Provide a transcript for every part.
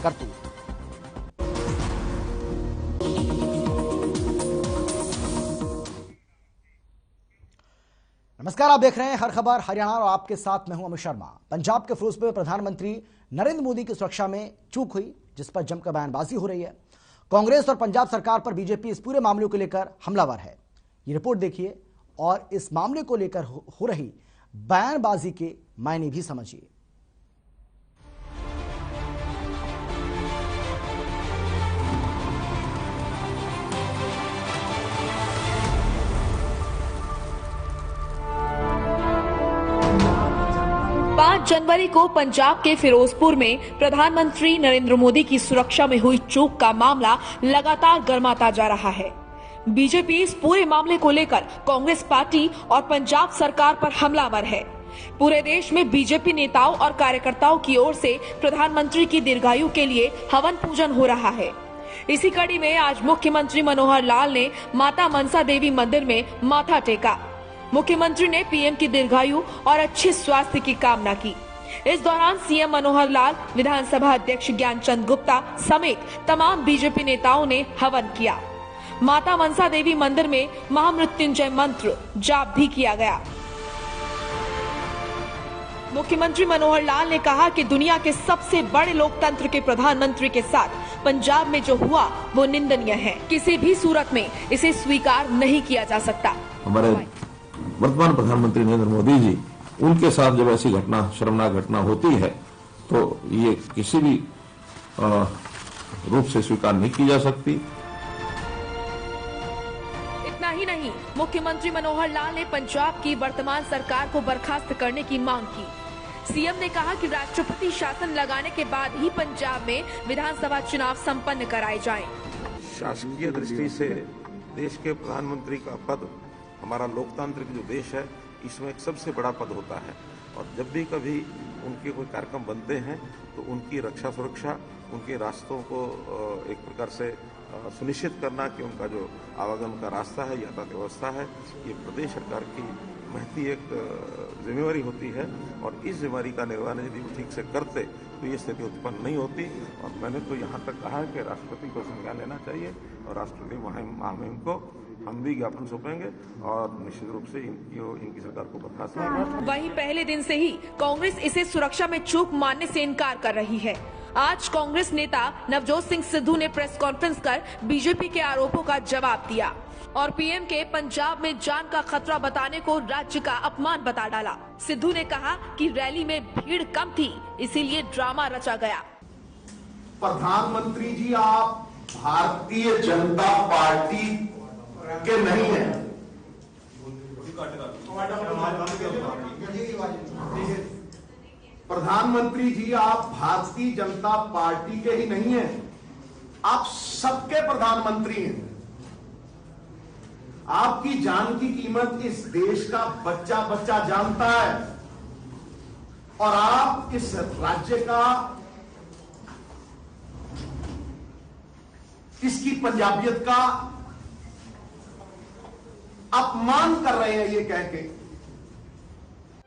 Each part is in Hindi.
करतूत। नमस्कार, आप देख रहे हैं हर खबर हरियाणा और आपके साथ मैं हूं अमित शर्मा। पंजाब के फिरोजपुर में प्रधानमंत्री नरेंद्र मोदी की सुरक्षा में चूक हुई, जिस पर जमकर बयानबाजी हो रही है। कांग्रेस और पंजाब सरकार पर बीजेपी इस पूरे मामले को लेकर हमलावर है। ये रिपोर्ट देखिए और इस मामले को लेकर हो रही बयानबाजी के मायने भी समझिए। जनवरी को पंजाब के फिरोजपुर में प्रधानमंत्री नरेंद्र मोदी की सुरक्षा में हुई चूक का मामला लगातार गर्माता जा रहा है। बीजेपी इस पूरे मामले को लेकर कांग्रेस पार्टी और पंजाब सरकार पर हमलावर है। पूरे देश में बीजेपी नेताओं और कार्यकर्ताओं की ओर से प्रधानमंत्री की दीर्घायु के लिए हवन पूजन हो रहा है। इसी कड़ी में आज मुख्यमंत्री मनोहर लाल ने माता मनसा देवी मंदिर में माथा टेका। मुख्यमंत्री ने पीएम की दीर्घायु और अच्छे स्वास्थ्य की कामना की। इस दौरान सीएम मनोहर लाल, विधानसभा अध्यक्ष ज्ञानचंद गुप्ता समेत तमाम बीजेपी नेताओं ने हवन किया। माता मनसा देवी मंदिर में महामृत्युंजय मंत्र जाप भी किया गया। मुख्यमंत्री मनोहर लाल ने कहा कि दुनिया के सबसे बड़े लोकतंत्र के प्रधानमंत्री के साथ पंजाब में जो हुआ वो निंदनीय है। किसी भी सूरत में इसे स्वीकार नहीं किया जा सकता। हमारे वर्तमान प्रधानमंत्री नरेंद्र मोदी जी, उनके साथ जब ऐसी घटना, शर्मनाक घटना होती है तो ये किसी भी रूप से स्वीकार नहीं की जा सकती। इतना ही नहीं, मुख्यमंत्री मनोहर लाल ने पंजाब की वर्तमान सरकार को बर्खास्त करने की मांग की। सीएम ने कहा कि राष्ट्रपति शासन लगाने के बाद ही पंजाब में विधानसभा चुनाव संपन्न कराए जाएं। शासकीय दृष्टि से देश के प्रधानमंत्री का पद हमारा लोकतांत्रिक जो देश है इसमें एक सबसे बड़ा पद होता है और जब भी कभी उनके कोई कार्यक्रम बनते हैं तो उनकी रक्षा सुरक्षा, उनके रास्तों को एक प्रकार से सुनिश्चित करना कि उनका जो आवागमन का रास्ता है, यातायात व्यवस्था है, ये प्रदेश सरकार की महती एक जिम्मेवारी होती है और इस जिम्मेवारी का निर्वहन यदि वो ठीक से करते तो ये स्थिति उत्पन्न नहीं होती। और मैंने तो यहाँ तक कहा है कि राष्ट्रपति को संज्ञान लेना चाहिए और राष्ट्रपति महामहिम को हम भी ज्ञापन सौंपेंगे और निश्चित रूप से इनकी सरकार को बर्खास्त करेंगे। वहीं पहले दिन से ही कांग्रेस इसे सुरक्षा में चूक मानने से इनकार कर रही है। आज कांग्रेस नेता नवजोत सिंह सिद्धू ने प्रेस कॉन्फ्रेंस कर बीजेपी के आरोपों का जवाब दिया और पीएम के पंजाब में जान का खतरा बताने को राज्य का अपमान बता डाला। सिद्धू ने कहा कि रैली में भीड़ कम थी, इसीलिए ड्रामा रचा गया। प्रधानमंत्री जी, आप भारतीय जनता पार्टी के नहीं है। प्रधानमंत्री जी, आप भारतीय जनता पार्टी के ही नहीं हैं, आप सबके प्रधानमंत्री हैं। आपकी जान की कीमत इस देश का बच्चा बच्चा जानता है और आप इस राज्य का, इसकी पंजाबियत का अपमान कर रहे हैं ये कह के।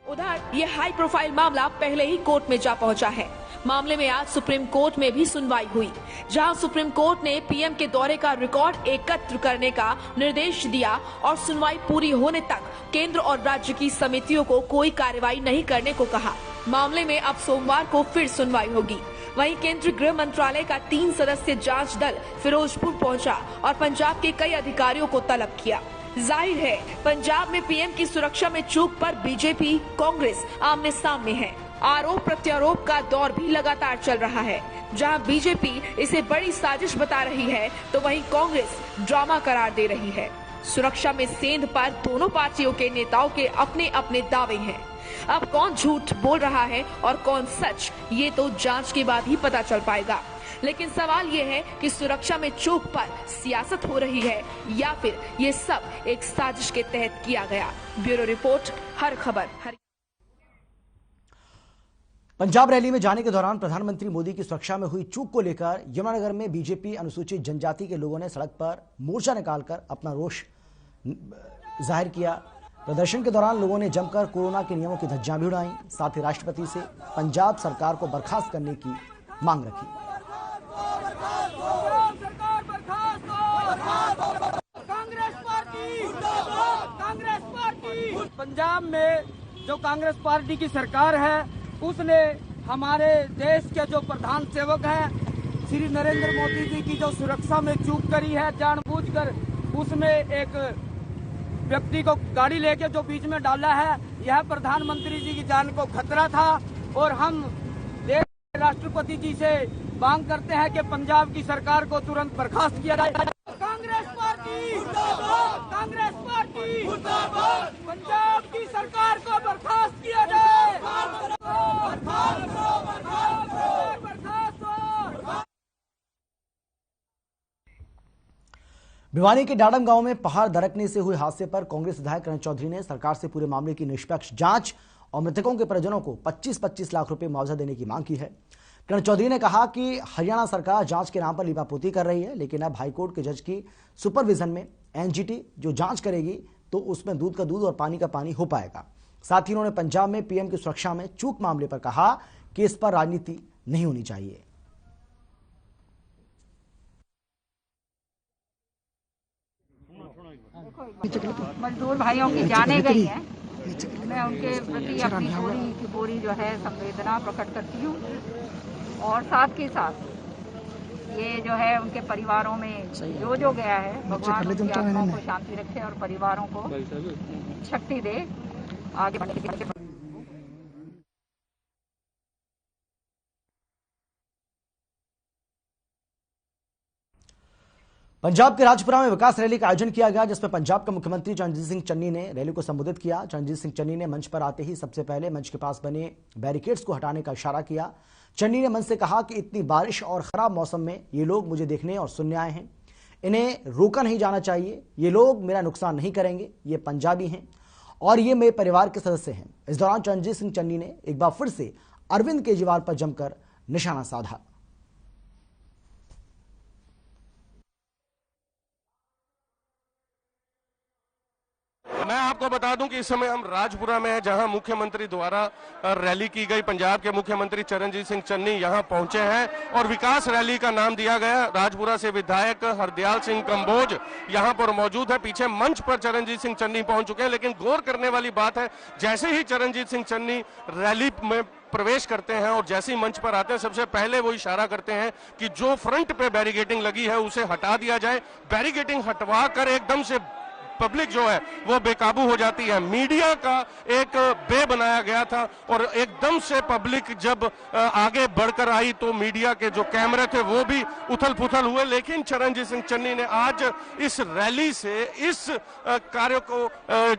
उधर ये हाई प्रोफाइल मामला पहले ही कोर्ट में जा पहुंचा है। मामले में आज सुप्रीम कोर्ट में भी सुनवाई हुई, जहां सुप्रीम कोर्ट ने पीएम के दौरे का रिकॉर्ड एकत्र करने का निर्देश दिया और सुनवाई पूरी होने तक केंद्र और राज्य की समितियों को कोई कार्रवाई नहीं करने को कहा। मामले में अब सोमवार को फिर सुनवाई होगी। वहीं केंद्रीय गृह मंत्रालय का 3 सदस्यीय जांच दल फिरोजपुर पहुंचा और पंजाब के कई अधिकारियों को तलब किया। जाहिर है, पंजाब में पीएम की सुरक्षा में चूक पर बीजेपी, कांग्रेस आमने सामने है। आरोप प्रत्यारोप का दौर भी लगातार चल रहा है। जहां बीजेपी इसे बड़ी साजिश बता रही है तो वहीं कांग्रेस ड्रामा करार दे रही है। सुरक्षा में सेंध पर दोनों पार्टियों के नेताओं के अपने अपने दावे हैं। अब कौन झूठ बोल रहा है और कौन सच, ये तो जांच के बाद ही पता चल पाएगा। लेकिन सवाल ये है कि सुरक्षा में चूक पर सियासत हो रही है या फिर ये सब एक साजिश के तहत किया गया। ब्यूरो रिपोर्ट, हर खबर। पंजाब रैली में जाने के दौरान प्रधानमंत्री मोदी की सुरक्षा में हुई चूक को लेकर यमुनानगर में बीजेपी अनुसूचित जनजाति के लोगों ने सड़क पर मोर्चा निकालकर अपना रोष जाहिर किया। प्रदर्शन के दौरान लोगों ने जमकर कोरोना के नियमों की धज्जियां भी उड़ाई, साथ ही राष्ट्रपति से पंजाब सरकार को बर्खास्त करने की मांग रखी। पंजाब में जो कांग्रेस पार्टी की सरकार है उसने हमारे देश के जो प्रधान सेवक हैं श्री नरेंद्र मोदी जी की जो सुरक्षा में चूक करी है, जानबूझकर उसमें एक व्यक्ति को गाड़ी लेके जो बीच में डाला है, यह प्रधानमंत्री जी की जान को खतरा था। और हम देश के राष्ट्रपति जी से मांग करते हैं कि पंजाब की सरकार को तुरंत बर्खास्त किया जाए। कांग्रेस पार्टी मुर्दाबाद, कांग्रेस पार्टी मुर्दाबाद, पंजाब की सरकार को बर्खास्त किया जाए। भिवानी के डाडम गांव में पहाड़ दरकने से हुए हादसे पर कांग्रेस विधायक करण चौधरी ने सरकार से पूरे मामले की निष्पक्ष जांच और मृतकों के परिजनों को 25-25 लाख रुपए मुआवजा देने की मांग की है। करण चौधरी ने कहा कि हरियाणा सरकार जांच के नाम पर लीपापोती कर रही है, लेकिन अब हाईकोर्ट के जज की सुपरविजन में एनजीटी जो जांच करेगी तो उसमें दूध का दूध और पानी का पानी हो पाएगा। साथ ही उन्होंने पंजाब में पीएम की सुरक्षा में चूक मामले पर कहा कि इस पर राजनीति नहीं होनी चाहिए। मजदूर भाइयों की जाने गई हैं, मैं उनके प्रति अपनी पूरी की पूरी जो है संवेदना प्रकट करती हूँ। और साथ के साथ ये जो है उनके परिवारों में जो गया है, भगवान उनकी आत्माओं को शांति रखे और परिवारों को शक्ति दे आगे बढ़ने के। पंजाब के राजपुरा में विकास रैली का आयोजन किया गया, जिसमें पंजाब के मुख्यमंत्री चरणजीत सिंह चन्नी ने रैली को संबोधित किया। चरणजीत सिंह चन्नी ने मंच पर आते ही सबसे पहले मंच के पास बने बैरिकेड्स को हटाने का इशारा किया। चन्नी ने मंच से कहा कि इतनी बारिश और खराब मौसम में ये लोग मुझे देखने और सुनने आए हैं, इन्हें रोका नहीं जाना चाहिए। ये लोग मेरा नुकसान नहीं करेंगे, ये पंजाबी हैं और ये मेरे परिवार के सदस्य हैं। इस दौरान चरणजीत सिंह चन्नी ने एक बार फिर से अरविंद केजरीवाल पर जमकर निशाना साधा। मैं आपको बता दूं कि इस समय हम राजपुरा में हैं, जहां मुख्यमंत्री द्वारा रैली की गई। पंजाब के मुख्यमंत्री चरणजीत सिंह चन्नी यहां पहुंचे हैं और विकास रैली का नाम दिया गया। राजपुरा से विधायक हरदयाल सिंह कंबोज यहां पर मौजूद है। पीछे मंच पर चरणजीत सिंह चन्नी पहुंच चुके हैं, लेकिन गौर करने वाली बात है, जैसे ही चरणजीत सिंह चन्नी रैली में प्रवेश करते हैं और जैसे ही मंच पर आते हैं, सबसे पहले वो इशारा करते हैं कि जो फ्रंट पे बैरिकेडिंग लगी है उसे हटा दिया जाए। बैरिकेडिंग हटवा कर एकदम से पब्लिक जो है वो बेकाबू हो जाती है। मीडिया का एक बे बनाया गया था और एकदम से पब्लिक जब आगे बढ़कर आई तो मीडिया के जो कैमरे थे वो भी उथल पुथल हुए। लेकिन चरणजीत सिंह चन्नी ने आज इस रैली से इस कार्य को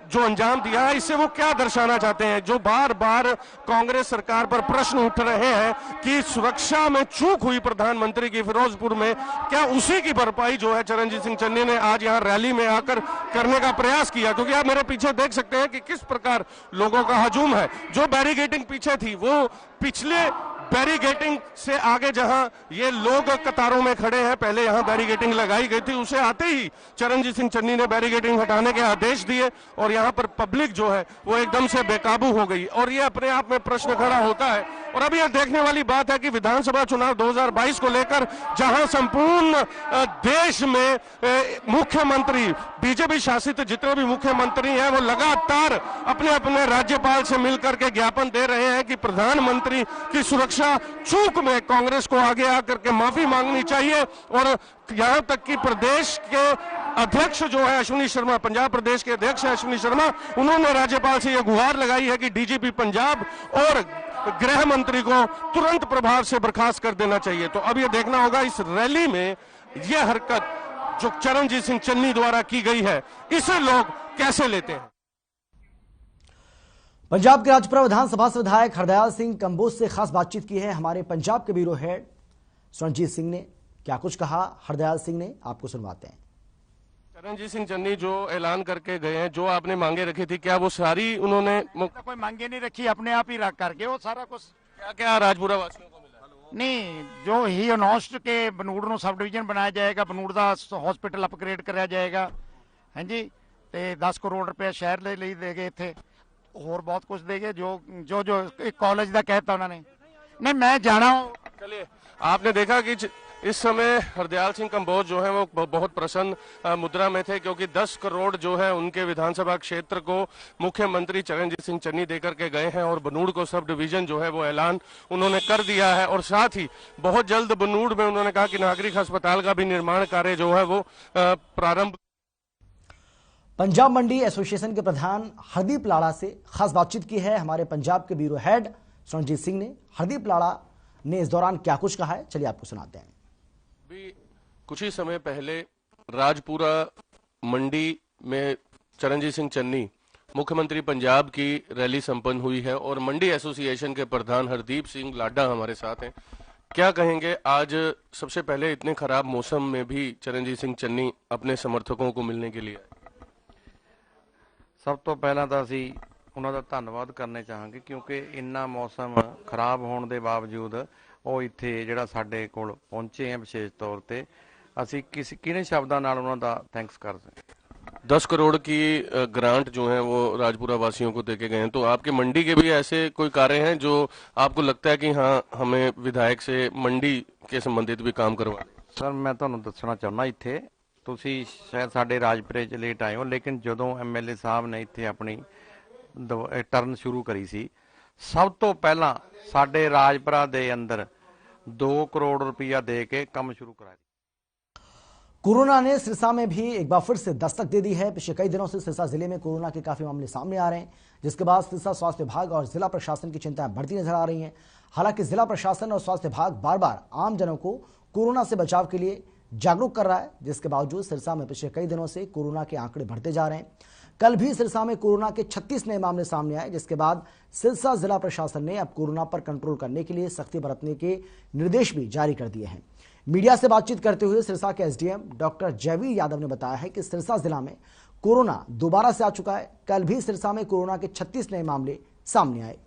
जो अंजाम दिया है, इससे वो क्या दर्शाना चाहते हैं। जो बार बार कांग्रेस सरकार पर प्रश्न उठ रहे हैं कि सुरक्षा में चूक हुई प्रधानमंत्री की फिरोजपुर में, क्या उसी की भरपाई जो है चरणजीत सिंह चन्नी ने आज यहाँ रैली में आकर करने का प्रयास किया। क्योंकि आप मेरे पीछे देख सकते हैं कि किस प्रकार लोगों का हजूम है। जो बैरिकेडिंग पीछे थी वो पिछले बैरिकेडिंग से आगे जहां ये लोग कतारों में खड़े हैं, पहले यहां बैरिकेडिंग लगाई गई थी, उसे आते ही चरणजीत सिंह चन्नी ने बैरिकेडिंग हटाने के आदेश दिए और यहां पर पब्लिक जो है वो एकदम से बेकाबू हो गई। और ये अपने आप में प्रश्न खड़ा होता है। और अब यह देखने वाली बात है कि विधानसभा चुनाव 2022 को लेकर जहां संपूर्ण देश में मुख्यमंत्री, बीजेपी शासित जितने भी मुख्यमंत्री हैं, वो लगातार अपने अपने राज्यपाल से मिलकर के ज्ञापन दे रहे हैं कि प्रधानमंत्री की सुरक्षा चूक में कांग्रेस को आगे आकर के माफी मांगनी चाहिए। और यहां तक कि प्रदेश के अध्यक्ष जो है अश्विनी शर्मा, पंजाब प्रदेश के अध्यक्ष है अश्विनी शर्मा, उन्होंने राज्यपाल से यह गुहार लगाई है कि डीजीपी पंजाब और गृह मंत्री को तुरंत प्रभाव से बर्खास्त कर देना चाहिए। तो अब यह देखना होगा इस रैली में यह हरकत जो चरणजीत सिंह चन्नी द्वारा की गई है, इसे लोग कैसे लेते हैं। पंजाब के राजपुरा विधानसभा से विधायक हरदयाल सिंह कंबोज से खास बातचीत की है हमारे पंजाब के ब्यूरो हेड चरणजीत सिंह ने। क्या कुछ कहा हरदयाल सिंह ने, आपको सुनवाते हैं। चरणजीत सिंह चन्नी जो ऐलान करके गए हैं, जो आपने मांगे रखी थी, क्या वो सारी उन्होंने कोई मांगे नहीं रखी, अपने आप ही रख करके वो सारा कुछ क्या क्या राजपुरा वासियों को मिला? नहीं, जो ही अनाउंस्ड के बਨੂੜ ਨੂੰ सब डिवीजन बनाया जाएगा, बਨੂੜ ਦਾ हॉस्पिटल अपग्रेड कराया जाएगा, हाँ जी, ਤੇ 10 करोड़ रुपए शहर ले ਲਈ देगे ਇੱਥੇ, और बहुत कुछ देंगे। जो एक कॉलेज का कहता उन्होंने। नहीं, मैं जाना। चलिए, आपने देखा कि इस समय हरदयाल सिंह कंबोज जो है वो बहुत प्रसन्न मुद्रा में थे, क्योंकि 10 करोड़ जो है उनके विधानसभा क्षेत्र को मुख्यमंत्री चरणजीत सिंह चन्नी देकर के गए हैं और बनूड़ को सब डिवीजन जो है वो ऐलान उन्होंने कर दिया है। और साथ ही बहुत जल्द बनूड़ में उन्होंने कहा कि नागरिक अस्पताल का भी निर्माण कार्य जो है वो प्रारंभ। पंजाब मंडी एसोसिएशन के प्रधान हरदीप लाड़ा से खास बातचीत की है हमारे पंजाब के ब्यूरो हेड चरणजीत सिंह ने। हरदीप लाड़ा ने इस दौरान क्या कुछ कहा है, चलिए आपको सुनाते हैं। कुछ ही समय पहले राजपुरा मंडी में चरणजीत सिंह चन्नी मुख्यमंत्री पंजाब की रैली संपन्न हुई है और मंडी एसोसिएशन के प्रधान हरदीप सिंह लाडा हमारे साथ हैं। क्या कहेंगे, आज सबसे पहले इतने खराब मौसम में भी चरणजीत सिंह चन्नी अपने समर्थकों को मिलने के लिए आए? सब तो पहला तो असी उन्हों का धन्यवाद करना चाहांगे, क्योंकि इन्ना मौसम खराब होने के बावजूद वो इत्थे जिहड़ा साडे कोल पहुंचे हैं, विशेष तौर पर असी किने शब्दां नाल उन्हां दा थैंक्स कर सकते। 10 करोड़ की ग्रांट जो है वो राजपुरा वासियों को देके गए हैं, तो आपके मंडी के भी ऐसे कोई कार्य हैं जो आपको लगता है कि हाँ हमें विधायक से मंडी के संबंधित भी काम करवा? सर मैं तुहानूं दसना चाहुंदा, इत्थे तुसी शायद साडे राजपुरे च लेट आए हो, लेकिन जदों MLA साहब ने इत्थे अपनी टर्न शुरू करी सी, सब तो पहला साडे राजपुरा दे अंदर 2 करोड़ रुपया दे के काम शुरू कराया। कोरोना ने सिरसा में भी एक बार फिर से दस्तक दे दी है। पिछले कई दिनों से सिरसा जिले में कोरोना के काफी मामले सामने आ रहे हैं, जिसके बाद सिरसा स्वास्थ्य विभाग और जिला प्रशासन की चिंताएं बढ़ती नजर आ रही हैं। हालांकि जिला प्रशासन और स्वास्थ्य विभाग बार बार आम जनों को कोरोना से बचाव के लिए जागरूक कर रहा है, जिसके बावजूद सिरसा में पिछले कई दिनों से कोरोना के आंकड़े बढ़ते जा रहे हैं। कल भी सिरसा में कोरोना के 36 नए मामले सामने आए, जिसके बाद सिरसा जिला प्रशासन ने अब कोरोना पर कंट्रोल करने के लिए सख्ती बरतने के निर्देश भी जारी कर दिए हैं। मीडिया से बातचीत करते हुए सिरसा के SDM डॉक्टर जयवीर यादव ने बताया है कि सिरसा जिला में कोरोना दोबारा से आ चुका है। कल भी सिरसा में कोरोना के 36 नए मामले सामने आए।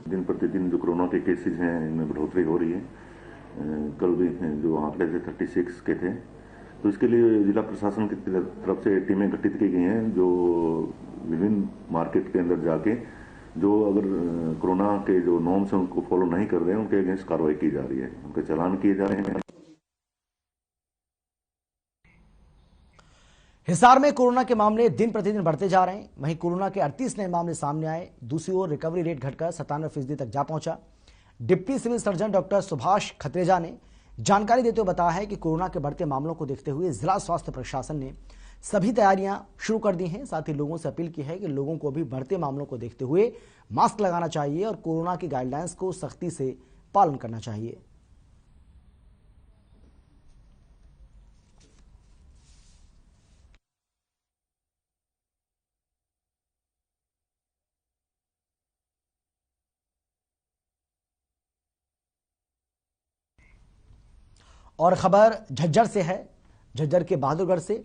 दिन प्रतिदिन जो कोरोना के केसेस हैं इनमें बढ़ोतरी हो रही है। कल भी जो आंकड़े थे 36 के थे, तो इसके लिए जिला प्रशासन की तरफ से टीमें गठित की गई हैं, जो विभिन्न मार्केट के अंदर जाके जो अगर कोरोना के जो नॉर्म्स हैं उनको फॉलो नहीं कर रहे हैं उनके अगेंस्ट कार्रवाई की जा रही है, उनके चालान किए जा रहे हैं। हिसार में कोरोना के मामले दिन प्रतिदिन बढ़ते जा रहे हैं। वहीं कोरोना के 38 नए मामले सामने आए। दूसरी ओर रिकवरी रेट घटकर 97% तक जा पहुंचा। Deputy civil surgeon doctor Subhash Khatreja ने जानकारी देते हुए बताया है कि कोरोना के बढ़ते मामलों को देखते हुए जिला स्वास्थ्य प्रशासन ने सभी तैयारियां शुरू कर दी हैं। साथ ही लोगों से अपील की है कि लोगों को भी बढ़ते मामलों को देखते हुए मास्क लगाना चाहिए और कोरोना की गाइडलाइंस को सख्ती से पालन करना चाहिए। और खबर झज्जर से है, झज्जर के बहादुरगढ़ से,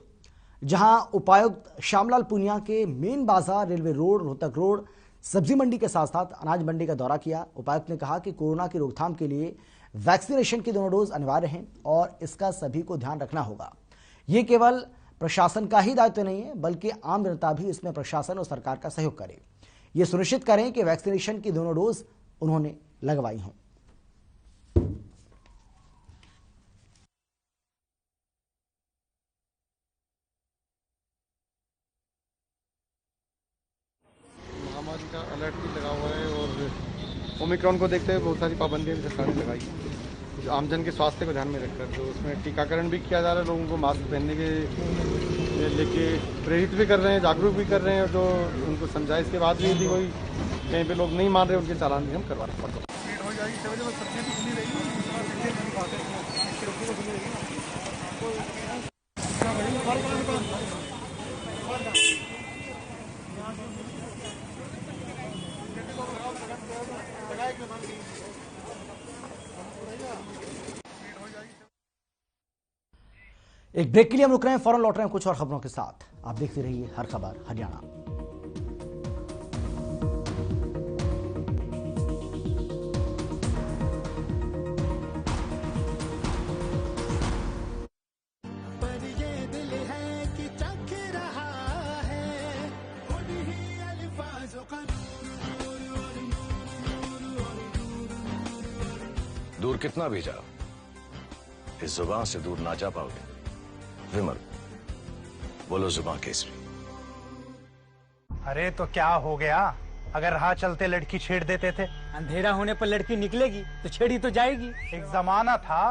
जहां उपायुक्त श्यामलाल पुनिया के मेन बाजार, रेलवे रोड, रोहतक रोड, सब्जी मंडी के साथ साथ अनाज मंडी का दौरा किया। उपायुक्त ने कहा कि कोरोना की रोकथाम के लिए वैक्सीनेशन के 2 डोज अनिवार्य हैं और इसका सभी को ध्यान रखना होगा। ये केवल प्रशासन का ही दायित्व नहीं है, बल्कि आम जनता भी इसमें प्रशासन और सरकार का सहयोग करे। ये सुनिश्चित करें कि वैक्सीनेशन की 2 डोज उन्होंने लगवाई हों। का अलर्ट भी लगा हुआ है और ओमिक्रॉन को देखते हुए बहुत सारी पाबंदियां भी सरकार ने लगाई है, आमजन के स्वास्थ्य को ध्यान में रखकर। तो उसमें टीकाकरण भी किया जा रहा है, लोगों को मास्क पहनने के लेके प्रेरित भी कर रहे हैं, जागरूक भी कर रहे हैं। और जो उनको समझाए इसके बाद भी यदि कोई कहीं पे लोग नहीं मान रहे उनके चालान भी हम करवा रहे हैं। एक ब्रेक के लिए हम रुक रहे हैं, फौरन लौट रहे हैं कुछ और खबरों के साथ। आप देखते रहिए हर खबर हरियाणा। दूर कितना भी जाओ, इस जुबान से दूर ना जा पाओगे। विमल, बोलो जुबान केसरी। अरे तो क्या हो गया, अगर राह चलते लड़की छेड़ देते थे? अंधेरा होने पर लड़की निकलेगी तो छेड़ी तो जाएगी। एक जमाना था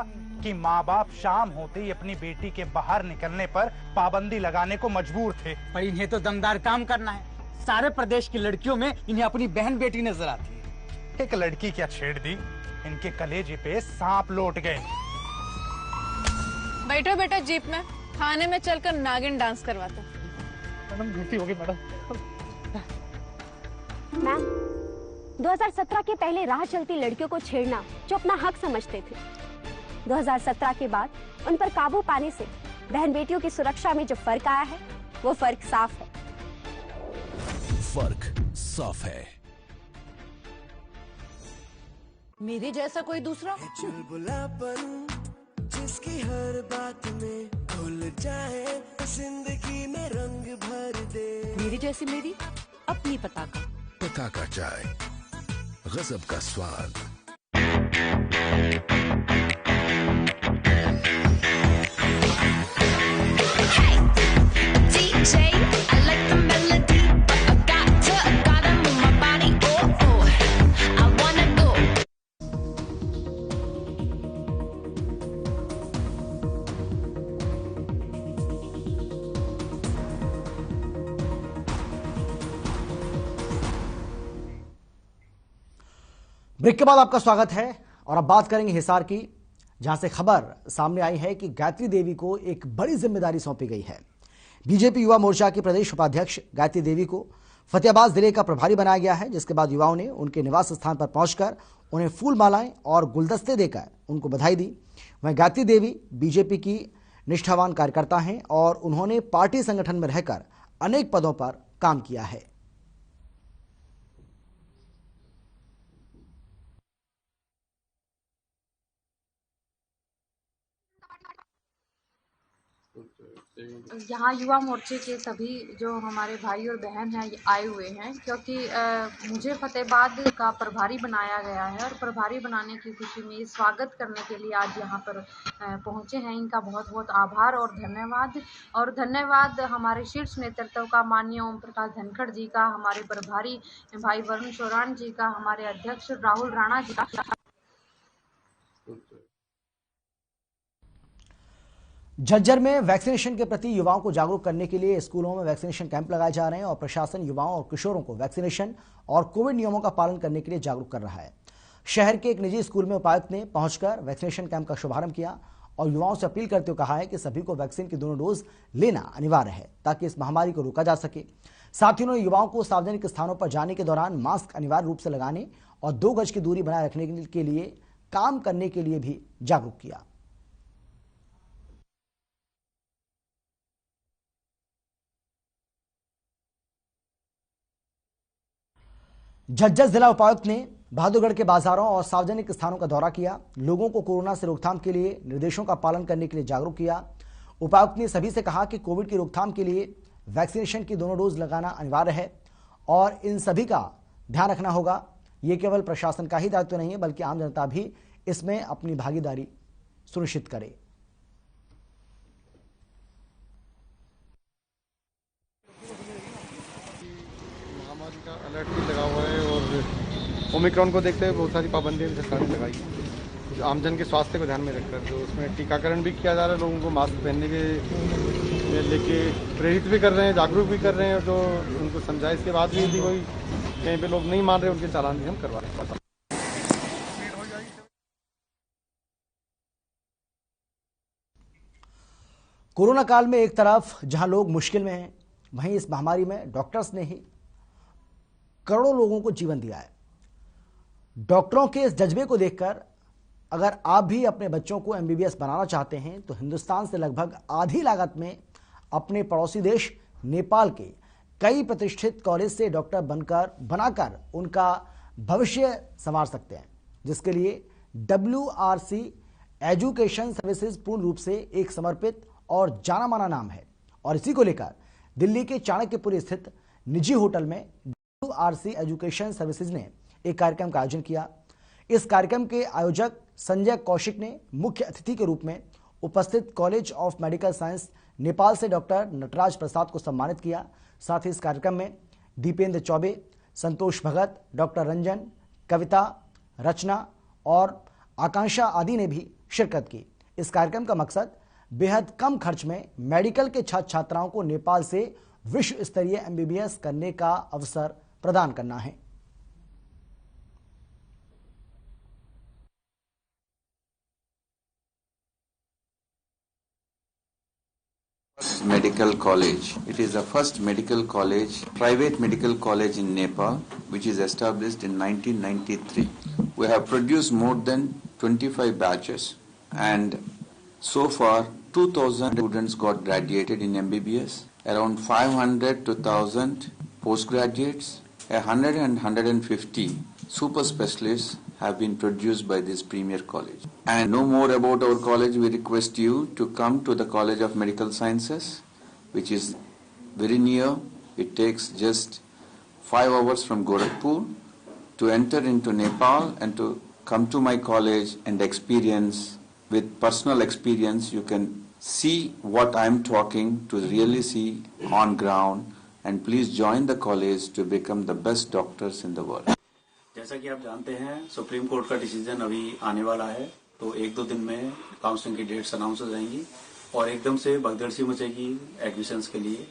कि माँ बाप शाम होते ही अपनी बेटी के बाहर निकलने पर पाबंदी लगाने को मजबूर थे। पर इन्हें तो दमदार काम करना है। सारे प्रदेश की लड़कियों में इन्हें अपनी बहन बेटी नजर आती है। एक लड़की क्या छेड़ दी, इनके कलेजे पे सांप लौट गए। बैठो बेटा जीप में, थाने में चलकर नागिन डांस करवाते। मैडम गलती हो गई मैडम। मैम, 2017 के पहले राह चलती लड़कियों को छेड़ना जो अपना हक समझते थे, 2017 के बाद उन पर काबू पाने से बहन बेटियों की सुरक्षा में जो फर्क आया है वो फर्क साफ है। फर्क साफ है। मेरे जैसा कोई दूसरा चुलबुलापन जिसकी हर बात में घुल जाए, जिंदगी में रंग भर दे। मेरी जैसी मेरी अपनी पताका। पताका चाय, गजब का स्वाद। ब्रेक के बाद आपका स्वागत है और अब बात करेंगे हिसार की, जहां से खबर सामने आई है कि गायत्री देवी को एक बड़ी जिम्मेदारी सौंपी गई है। बीजेपी युवा मोर्चा की प्रदेश उपाध्यक्ष गायत्री देवी को फतेहाबाद जिले का प्रभारी बनाया गया है, जिसके बाद युवाओं ने उनके निवास स्थान पर पहुंचकर उन्हें फूल मालाएं और गुलदस्ते देकर उनको बधाई दी। वहीं गायत्री देवी बीजेपी की निष्ठावान कार्यकर्ता हैं और उन्होंने पार्टी संगठन में रहकर अनेक पदों पर काम किया है। यहाँ युवा मोर्चे के सभी जो हमारे भाई और बहन हैं आए हुए हैं, क्योंकि मुझे फतेहाबाद का प्रभारी बनाया गया है और प्रभारी बनाने की खुशी में स्वागत करने के लिए आज यहाँ पर पहुँचे हैं। इनका बहुत बहुत आभार और धन्यवाद। और धन्यवाद हमारे शीर्ष नेतृत्व का, माननीय ओम प्रकाश धनखड़ जी का, हमारे प्रभारी भाई वरुण चौरान जी का, हमारे अध्यक्ष राहुल राणा जी का। झज्जर में वैक्सीनेशन के प्रति युवाओं को जागरूक करने के लिए स्कूलों में वैक्सीनेशन कैंप लगाए जा रहे हैं और प्रशासन युवाओं और किशोरों को वैक्सीनेशन और कोविड नियमों का पालन करने के लिए जागरूक कर रहा है। शहर के एक निजी स्कूल में उपायुक्त ने पहुंचकर वैक्सीनेशन कैंप का शुभारंभ किया और युवाओं से अपील करते हुए कहा है कि सभी को वैक्सीन की दोनों डोज लेना अनिवार्य है ताकि इस महामारी को रोका जा सके। साथ ही उन्होंने युवाओं को सार्वजनिक स्थानों पर जाने के दौरान मास्क अनिवार्य रूप से लगाने और 2 गज की दूरी बनाए रखने के लिए काम करने के लिए भी जागरूक किया। झज्जर जिला उपायुक्त ने बहादुरगढ़ के बाजारों और सार्वजनिक स्थानों का दौरा किया, लोगों को कोरोना से रोकथाम के लिए निर्देशों का पालन करने के लिए जागरूक किया। उपायुक्त ने सभी से कहा कि कोविड की रोकथाम के लिए वैक्सीनेशन की दोनों डोज लगाना अनिवार्य है और इन सभी का ध्यान रखना होगा। ये केवल प्रशासन का ही दायित्व नहीं है बल्कि आम जनता भी इसमें अपनी भागीदारी सुनिश्चित करे। महामारी का अलर्ट भी लगा हुआ है और ओमिक्रॉन को देखते हुए बहुत सारी पाबंदियां भी सरकार ने लगाई है, आमजन के स्वास्थ्य को ध्यान में रखकर। जो उसमें टीकाकरण भी किया जा रहा है, लोगों को मास्क पहनने के लेके प्रेरित भी कर रहे हैं, जागरूक भी कर रहे हैं। जो उनको समझाए इसके बाद भी यदि कोई कहीं पे लोग नहीं मान रहे, उनके चालान भी हम करवा रहे हैं। कोरोना काल में एक तरफ जहां लोग मुश्किल में हैं, वहीं इस महामारी में डॉक्टर्स ने ही करोड़ों लोगों को जीवन दिया है। डॉक्टरों के इस जज्बे को देखकर अगर आप भी अपने बच्चों को एमबीबीएस बनाना चाहते हैं तो हिंदुस्तान से लगभग आधी लागत में अपने पड़ोसी देश नेपाल के कई प्रतिष्ठित कॉलेज से डॉक्टर बनाकर उनका भविष्य संवार सकते हैं, जिसके लिए WRC एजुकेशन सर्विसेज पूर्ण रूप से एक समर्पित और जाना माना नाम है। और इसी को लेकर दिल्ली के चाणक्यपुरी स्थित निजी होटल में WRC एजुकेशन सर्विसेज ने एक कार्यक्रम का आयोजन किया। इस कार्यक्रम के आयोजक संजय कौशिक ने मुख्य अतिथि के रूप में उपस्थित college of medical science Nepal से डॉक्टर नटराज प्रसाद को सम्मानित किया। साथ ही इस कार्यक्रम में दीपेंद्र चौबे, संतोष भगत, डॉक्टर रंजन, कविता, रचना और आकांक्षा आदि ने भी शिरकत की। इस कार्यक्रम का मकसद बेहद कम खर्च में मेडिकल के छात्र छात्राओं को नेपाल से विश्व स्तरीय एमबीबीएस करने का अवसर प्रदान करना है। Medical college. It is the first medical college, private medical college in Nepal, which is established in 1993. We have produced more than 25 batches, and so far 2,000 students got graduated in MBBS, around 500 to 1,000 postgraduates, 100 and 150 super specialists have been produced by this premier college. And know more about our college, we request you to come to the College of Medical Sciences, which is very near. It takes just 5 hours from Gorakhpur to enter into Nepal and to come to my college and experience. With personal experience, you can see what I am talking to really see on ground, and please join the college to become the best doctors in the world. जैसा कि आप जानते हैं, सुप्रीम कोर्ट का डिसीजन अभी आने वाला है, तो 1-2 दिन में काउंसलिंग की डेट्स अनाउंस हो जाएंगी और एकदम से भगदड़ सी मचेगी एडमिशन्स के लिए।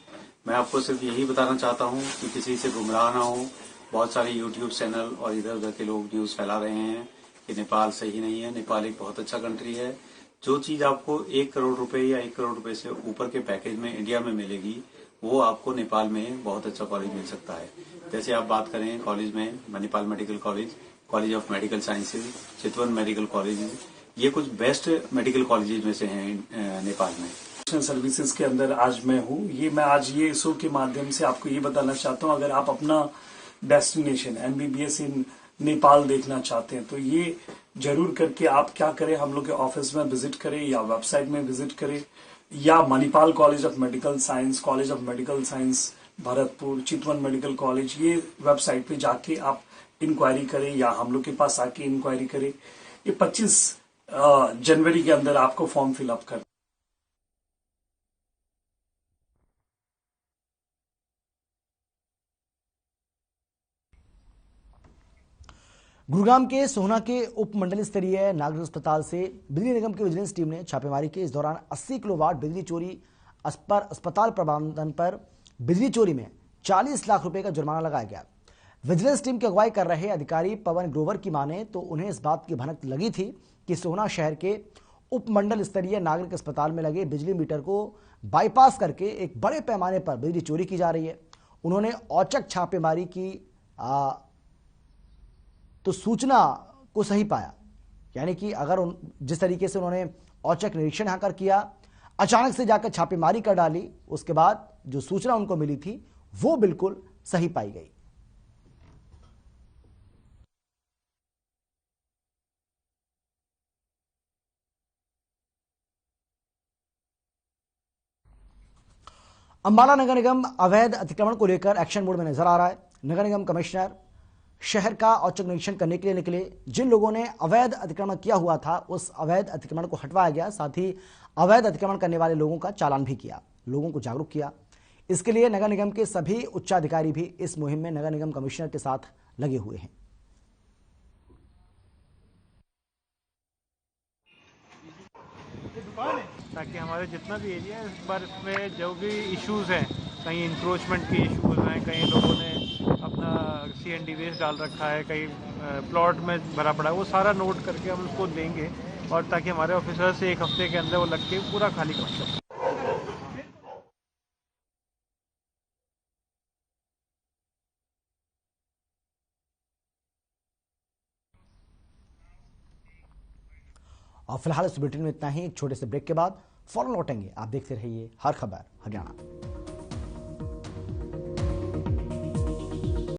मैं आपको सिर्फ यही बताना चाहता हूं कि किसी से गुमराह ना हो। बहुत सारे यूट्यूब चैनल और इधर उधर के लोग न्यूज फैला रहे हैं कि नेपाल सही नहीं है। नेपाल एक बहुत अच्छा कंट्री है। जो चीज आपको 1 करोड़ रुपए या 1 करोड़ रुपए से ऊपर के पैकेज में इंडिया में मिलेगी, वो आपको नेपाल में बहुत अच्छा कॉलेज मिल सकता है। जैसे आप बात करें कॉलेज में, Manipal medical college, college of medical sciences, Chitwan medical college, ये कुछ बेस्ट मेडिकल कॉलेजेस में से हैं नेपाल में। सर्विसेज के अंदर आज मैं हूँ। मैं आज ये शो के माध्यम से आपको ये बताना चाहता हूँ, अगर आप अपना डेस्टिनेशन एमबीबीएस इन नेपाल देखना चाहते हैं तो ये जरूर करके आप क्या करें, हम लोग के ऑफिस में विजिट करें या वेबसाइट में विजिट करें, या Manipal college of medical science, college of medical science Bharatpur, Chitwan medical college, ये वेबसाइट पे जाके आप इंक्वायरी करें या हम लोग के पास आके इंक्वायरी करें। ये 25 जनवरी के अंदर आपको फॉर्म फिलअप कर। गुरुग्राम के सोहना के उप मंडल स्तरीय नागरिक अस्पताल से बिजली निगम की विजिलेंस टीम ने छापेमारी की। इस दौरान 80 किलोवाट बिजली चोरी पर अस्पताल प्रबंधन पर बिजली चोरी में 40 लाख रुपए का जुर्माना लगाया गया। विजिलेंस टीम की अगुवाई कर रहे अधिकारी पवन ग्रोवर की माने तो उन्हें इस बात की भनक लगी थी कि सोहना शहर के उपमंडल स्तरीय नागरिक अस्पताल में लगे बिजली मीटर को बाईपास करके एक बड़े पैमाने पर बिजली चोरी की जा रही है। उन्होंने औचक छापेमारी की तो सूचना को सही पाया, यानी कि अगर जिस तरीके से उन्होंने औचक निरीक्षण यहाँ कर किया, अचानक से जाकर छापेमारी कर डाली, उसके बाद जो सूचना उनको मिली थी वो बिल्कुल सही पाई गई। अंबाला नगर निगम अवैध अतिक्रमण को लेकर एक्शन मोड में नजर आ रहा है। नगर निगम कमिश्नर शहर का औचक निरीक्षण करने के लिए निकले। जिन लोगों ने अवैध अतिक्रमण किया हुआ था उस अवैध अतिक्रमण को हटवाया गया। साथ ही अवैध अतिक्रमण करने वाले लोगों का चालान भी किया, लोगों को जागरूक किया। इसके लिए नगर निगम के सभी उच्चाधिकारी भी इस मुहिम में नगर निगम कमिश्नर के साथ लगे हुए हैं। ताकि हमारे जितना भी एरिया है इस बार इसमें जो भी इश्यूज हैं, कहीं इंक्रोचमेंट के इश्यूज हैं, कहीं लोगों ने अपना CND वेस्ट डाल रखा है, कहीं प्लॉट में भरा पड़ा है, वो सारा नोट करके हम उसको देंगे और ताकि हमारे ऑफिसर से 1 हफ्ते के अंदर वो लग के पूरा खाली कर सकें। और फिलहाल इस बुलेटिन में इतना ही। एक छोटे से ब्रेक के बाद फौरन लौटेंगे। आप देखते रहिए हर खबर हरियाणा।